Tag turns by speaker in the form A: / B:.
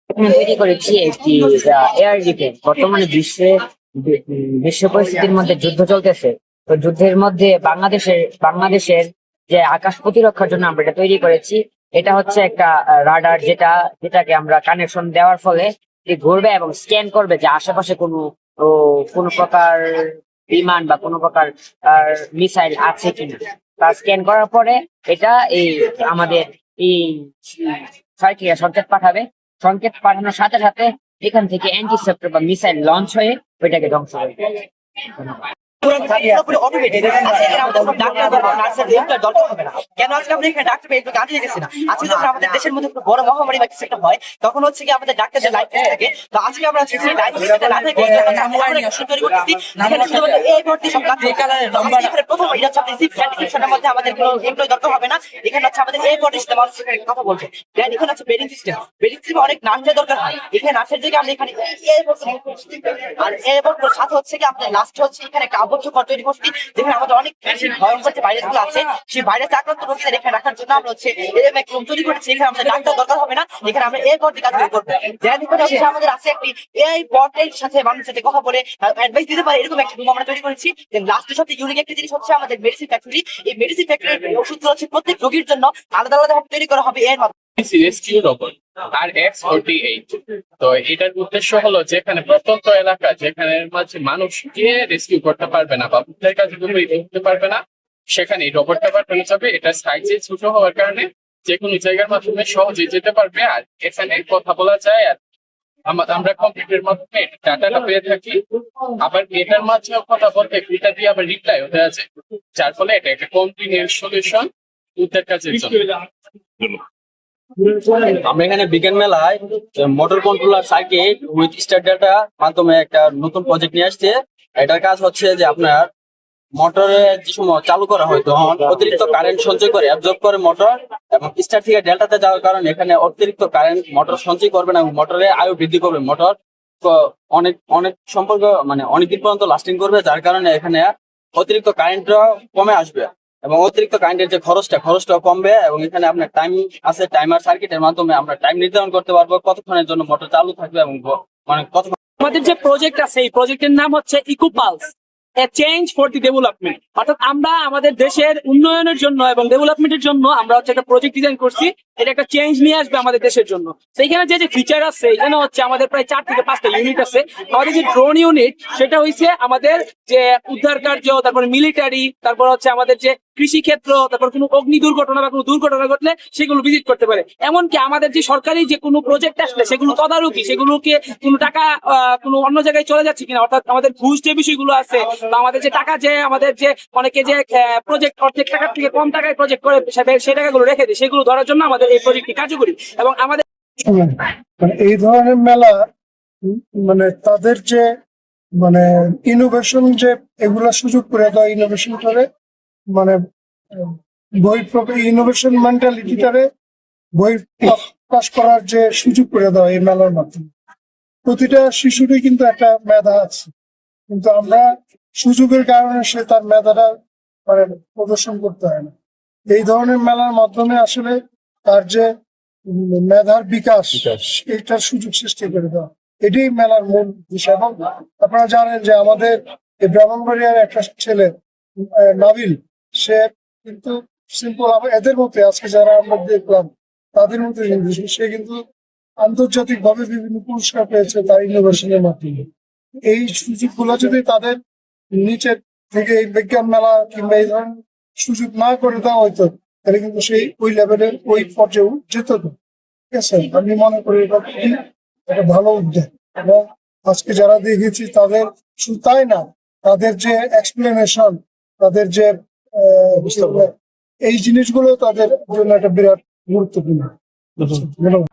A: এখানে তৈরি করেছি একটি এয়ার ডিফেন্স। বর্তমানে বিশ্ব পরিস্থিতির মধ্যে যুদ্ধ চলতেছে। তো যুদ্ধের মধ্যে বাংলাদেশের যে আকাশ প্রতিরক্ষার জন্য আমরা এটা তৈরি করেছি। এটা হচ্ছে একটা রাডার, যেটাকে আমরা কানেকশন দেওয়ার ফলে ঘুরবে এবং স্ক্যান করবে যে আশেপাশে কোনো প্রকার বিমান বা কোনো প্রকার মিসাইল আছে কিনা। তা স্ক্যান করার পরে এটা আমাদের এই সংকেত পাঠাবে। সংকেত পাঠানোর সাথে সাথে এখান থেকে অ্যান্টিসেপ্টর বা মিসাইল লঞ্চ হয়ে ওইটাকে ধ্বংস করবে।
B: পুরোপুরি অটোমেটেড। আজকে এখানে আমাদের কোনো ডাক্তার বা নার্সের হেল্পের দরকার হবে না। কেন আজকে আমরা এখানে ডাক্তার পেয়ে একটু কাজে যেতেছি না? আজকে যখন আমাদের দেশের মধ্যে কোনো বড় মহামারী বা কিছু একটা হয়, তখন হচ্ছে কি আমাদের ডাক্তারদের লাইফ থাকে। তো আজকে আমরা হচ্ছে সেই লাইফ না থেকে তৈরি করতেছি, যেখানে শুধুমাত্র এই ভর্তি সব কাজ এখানে প্রথম এটা হচ্ছে আমাদের সায়েন্টিফিক মধ্যে আমাদের কোনো এমপ্লয় দরকার হবে না। এখানে হচ্ছে আমাদের এই বডি সিস্টেম মানুষ কথা বলছে। দেন এখানে হচ্ছে বেডিং সিস্টেম। বেডিং সিস্টেমে অনেক নার্সের দরকার হয়। এখানে নার্সের জায়গায় আমরা এখানে এই আর এই বোর্ডের সাথে হচ্ছে কি আপনার লাস্ট হচ্ছে এখানে একটা আবদ্ধ ঘর তৈরি করছি, যেখানে আমাদের অনেক ভয়ঙ্কর যে ভাইরাস গুলো আছে, সেই ভাইরাস আক্রান্ত রোগীদের এখানে রাখার জন্য আমরা হচ্ছে এরকম এক রুম তৈরি করেছি। এখানে আমাদের ডাক্তার দরকার হবে না, এখানে আমরা এই বোর্ড কাজ করবো। দেন এখানে হচ্ছে আমাদের আছে একটি এই বোর্ডের সাথে মানুষের সাথে কথা বলে অ্যাডভাইস দিতে পারে, এরকম একটা রুম আমরা তৈরি করেছি। দেন লাস্টের সাথে ইউনিক একটা জিনিস হচ্ছে আমাদের মেডিসিন ফ্যাক্টরি। এই মেডিসিন ফ্যাক্টরির ওষুধগুলো হচ্ছে প্রত্যেক রোগীর জন্য আলাদা আলাদা ভাবে তৈরি করা হবে এর মাধ্যমে।
C: Rescue robot RX-48। তো এটার উদ্দেশ্য হলো যেখানে প্রত্যন্ত এলাকা, যেখানে মাঝে মানুষ গিয়ে রেস্কিউ করতে পারবে না বা উদ্ধার কাজে করতে পারবে না, সেখানে এই রোবটটা পাঠানো যাবে। এটা সাইজে ছোট হওয়ার কারণে যে কোনো জায়গার মাধ্যমে সহজে যেতে পারবে। আর এখানে কথা বলা যায়, আর আমরা কম্পিউটারের মাধ্যমে ডাটাটা পেয়ে থাকি। আবার এটার মাধ্যমে কথা বলতে এটা দিয়ে আবার রিপ্লাই হতে আছে, যার ফলে এটা একটা কন্টিনিউয়াস সলিউশন উদ্ধার কাজের জন্য।
D: আমরা এখানে বিজ্ঞান মেলায় motor controller circuit with star data মাধ্যমে একটা নতুন প্রজেক্ট নিয়ে আসছে। এটার কাজ হচ্ছে যে আপনার মোটরে যে সময় চালু করা হয় তখন অতিরিক্ত কারেন্ট সঞ্চয় করে অ্যাবজর্ব করে মোটর, এবং স্টার থেকে ডেল্টাতে যাওয়ার কারণে এখানে অতিরিক্ত কারেন্ট মোটর সঞ্চয় করবে না এবং মোটরের আয়ু বৃদ্ধি করবে। মোটর অনেক অনেক সম্পর্ক মানে অনেকদিন পর্যন্ত লাস্টিং করবে, যার কারণে এখানে অতিরিক্ত কারেন্টটা কমে আসবে এবং অতিরিক্ত কারেন্টের যে খরচটা কমবে। এবং এখানে আপনার টাইম আছে, টাইমার সার্কিটের মাধ্যমে আমরা টাইম নির্ধারণ করতে পারবো কতক্ষণের জন্য মোটর চালু থাকবে এবং মানে কতক্ষণ।
E: আমাদের যে প্রজেক্ট আছে এই প্রজেক্টের নাম হচ্ছে Ecopulse, a change for the development. অর্থাৎ আমরা আমাদের দেশের উন্নয়নের জন্য এবং ডেভেলপমেন্টের জন্য আমরা হচ্ছে একটা প্রজেক্ট ডিজাইন করছি। এটা একটা চেঞ্জ নিয়ে আসবে আমাদের দেশের জন্য। সেইখানে যে ফিচার আছে, এখানে হচ্ছে আমাদের প্রায় 4 থেকে 5টা ইউনিট আছে। আমাদের যে ড্রোন ইউনিট, সেটা হচ্ছে আমাদের যে উদ্ধার কার্য, তারপরে মিলিটারি, তারপর হচ্ছে আমাদের যে কৃষি ক্ষেত্র, তারপর কোনো অগ্নি দুর্ঘটনা বা কোনো দুর্ঘটনা ঘটলে সেগুলো ভিজিট করতে পারে। এমনকি আমাদের যে সরকারি যে কোনো প্রজেক্ট আসলে সেগুলো তদারকি, সেগুলোকে কোনো টাকা কোনো অন্য জায়গায় চলে যাচ্ছে কিনা, অর্থাৎ আমাদের ঘুষ যে বিষয়গুলো আছে বা আমাদের যে টাকা, যে আমাদের যে অনেকে যে প্রজেক্ট অর্ধেক টাকার থেকে কম টাকায় প্রজেক্ট করে সেই টাকাগুলো রেখে দেয়, সেগুলো ধরার জন্য আমাদের এই প্রজেক্টটি কার্যকরী। এবং আমাদের
F: এই ধরনের মেলা মানে তাদের যে মানে ইনোভেশন, যে এগুলা সুযোগ করে দেয়, ইনোভেশন করে মানে ইনোভেশন মেন্টালিটিটারে বই প্রকাশ করার যে সুযোগ করে দেওয়া এই মেলার মাধ্যমে। প্রতিটা শিশুরই কিন্তু একটা মেধা আছে, কিন্তু আমরা সুযোগের কারণে সে তার মেধাটা মানে প্রদর্শন করতে হয় না। এই ধরনের মেলার মাধ্যমে আসলে তার যে মেধার বিকাশ, এটার সুযোগ সৃষ্টি করে দেওয়া, এটাই মেলার মূল বিষয়। এবং আপনারা জানেন যে আমাদের এই ব্রাহ্মণবাড়িয়ার একটা ছেলে নাবিল, সে কিন্তু সিম্পল এদের মধ্যে আজকে যারা আমরা দেখলাম তাদের মধ্যে সে কিন্তু আন্তর্জাতিক ভাবে বিভিন্ন পুরস্কার পেয়েছে তার ইনোভেশনের মাধ্যমে। এই সুযোগগুলো যদি তাদের নিচের থেকে এই বিজ্ঞান মেলা কিংবা এই ধরনের সুযোগ না করে দেওয়া হয়তো, তাহলে কিন্তু সেই ওই লেভেলের ওই পর্যায়ে যেত না। ঠিক আছে, আমি মনে করি এটা খুবই একটা ভালো উদ্যোগ। এবং আজকে যারা দেখেছি তাদের শুধু তাই না, তাদের যে এক্সপ্লেনেশন, তাদের যে এই জিনিসগুলো তাদের জন্য একটা বিরাট গুরুত্বপূর্ণ। ধন্যবাদ।